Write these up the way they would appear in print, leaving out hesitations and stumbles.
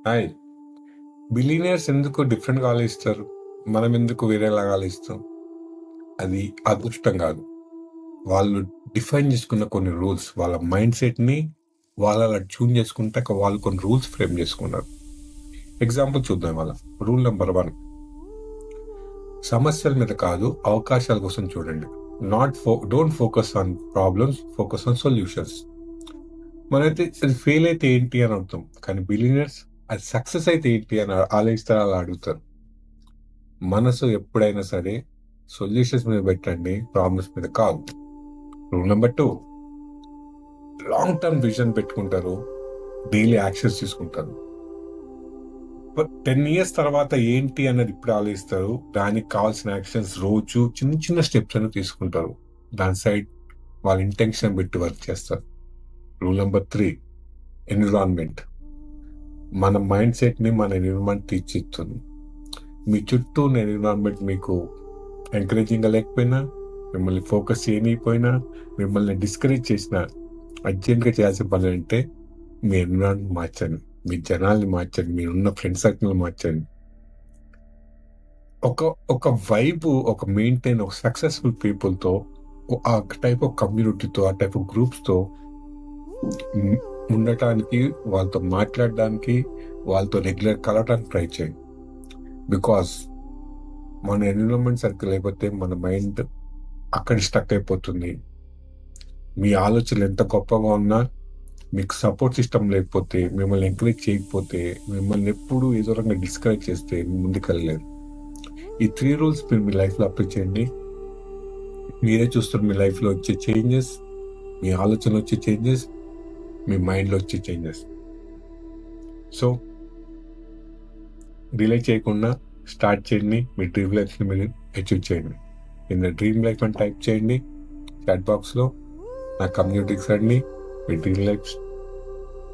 Hi! Billionaires ఎందుకు డిఫరెంట్‌గా ఆలోచిస్తారు? మనం ఎందుకు వేరేలాగా ఆలోచిస్తాం? అది అదృష్టం గాదు. వాళ్ళు డిఫైన్ చేసుకున్న కొన్ని రూల్స్. వాళ్ళ మైండ్ సెట్‌ని వాళ్ళలా ట్యూన్ చేసుకుంటాక వాళ్ళు కొన్ని రూల్స్ ఫ్రేమ్ చేసుకున్నారు. ఎగ్జాంపుల్ చూద్దాం ఇవాళ. రూల్ నంబర్ 1 సమస్యల మీద కాదు, అవకాశాల కోసం చూడండి. Don't focus on problems, focus on solutions. మనమైతే అది ఫెయిల్ అయితే ఏంటి అని అడుగుతాం. కానీ బిలియనీర్స్ అది సక్సెస్ అయితే ఏంటి అని ఆలోచిస్తారు, అలా అడుగుతారు. మనసు ఎప్పుడైనా సరే సొల్యూషన్స్ మీద పెట్టండి, ప్రాబ్లమ్స్ మీద కాదు. Rule number 2 long term vision పెట్టుకుంటారు, డైలీ యాక్షన్స్ తీసుకుంటారు. 10 ఇయర్స్ తర్వాత ఏంటి అన్నది ఇప్పుడు ఆలోచిస్తారు. దానికి కావాల్సిన యాక్షన్స్ రోజు చిన్న చిన్న స్టెప్స్ అని తీసుకుంటారు. దాని సైడ్ వాళ్ళ ఇంటెన్షన్ పెట్టి వర్క్ చేస్తారు. Rule number 3 environment. మన మైండ్ సెట్ ని మన ఎన్విరాన్మెంట్ తీర్చిస్తుంది. మీ చుట్టూ ఉన్న ఎన్విరాన్మెంట్ మీకు ఎంకరేజింగ్ గా లేకపోయినా, మిమ్మల్ని ఫోకస్ చేయనిపోయినా, మిమ్మల్ని డిస్కరేజ్ చేసిన, అర్జెంట్గా చేయాల్సిన పని అంటే మీ ఎన్విరాన్మెంట్ మార్చండి, మీ జనాల్ని మార్చండి, మీరున్న ఫ్రెండ్ సర్కిల్ మార్చండి. ఒక వైబ్, ఒక మెయింటైన్, ఒక సక్సెస్ఫుల్ పీపుల్తో, ఆ టైప్ ఆఫ్ కమ్యూనిటీతో, ఆ టైప్ ఆఫ్ గ్రూప్స్తో ఉండటానికి, వాళ్ళతో మాట్లాడడానికి, వాళ్ళతో రెగ్యులర్ కలవడానికి ట్రై చేయండి. బికాస్ మన ఎన్విరాన్మెంట్ సర్కిల్ అయిపోతే మన మైండ్ అక్కడ స్టక్ అయిపోతుంది. మీ ఆలోచనలు ఎంత గొప్పగా ఉన్నా, మీకు సపోర్ట్ సిస్టమ్ లేకపోతే, మిమ్మల్ని ఎంకరేజ్ చేయకపోతే, మిమ్మల్ని ఎప్పుడు ఏదో రకంగా డిస్కరేజ్ చేస్తే ముందుకెళ్ళలేరు. ఈ 3 రూల్స్ మీరు మీ లైఫ్లో అప్లై చేయండి. మీరే చూస్తారు మీ లైఫ్లో వచ్చే చేంజెస్, మీ ఆలోచనలో వచ్చే చేంజెస్, మీ మైండ్లో వచ్చే చేంజెస్. సో డిలే చేయకుండా స్టార్ట్ చేయండి. మీ డ్రీమ్ లైఫ్ని మీరు అచీవ్ చేయండి. కింద డ్రీమ్ లైఫ్ అని టైప్ చేయండి చాట్ బాక్స్లో. నా కమ్యూనిటీకి రండి, మీ డ్రీమ్ లైఫ్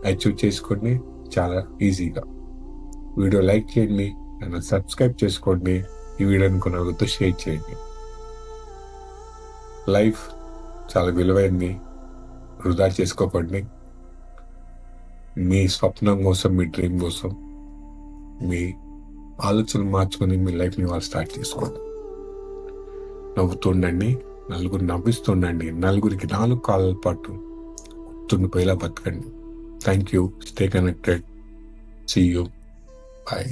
అచీవ్ చేసుకోండి చాలా ఈజీగా. వీడియో లైక్ చేయండి, నన్ను సబ్స్క్రైబ్ చేసుకోండి, ఈ వీడియోని కొనవద్దు, షేర్ చేయండి. లైఫ్ చాలా విలువైంది, వృధా చేసుకోకండి. మీ స్వప్నం కోసం, మీ డ్రీమ్ కోసం, మీ ఆలోచనలు మార్చుకొని మీ లైఫ్ని వాళ్ళు స్టార్ట్ చేసుకోండి. నవ్వుతుండండి, నలుగురు నవ్విస్తుండండి, నలుగురికి 4 కాలాల పాటు తుండిపోయేలా బతకండి. Thank you. Stay connected. See you. Bye.